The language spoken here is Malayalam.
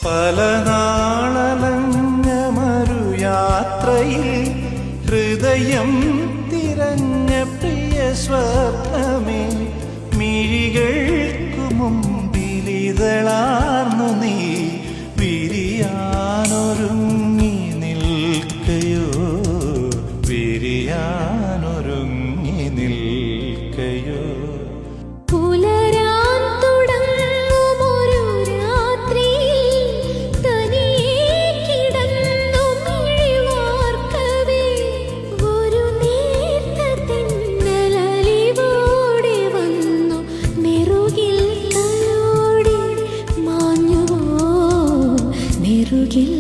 പല നാളലഞ്ഞമൊരു യാത്രയിൽ ഹൃദയം തിരഞ്ഞ പ്രിയ സ്വപ്നമേ, മിഴികൾക്കു മുമ്പിലിതളാർന്നു നീ വിരിയാനൊരുങ്ങി നിൽക്കയോ, വിരിയാനൊരുങ്ങി നിൽക്കയോ. നെറുകിൽ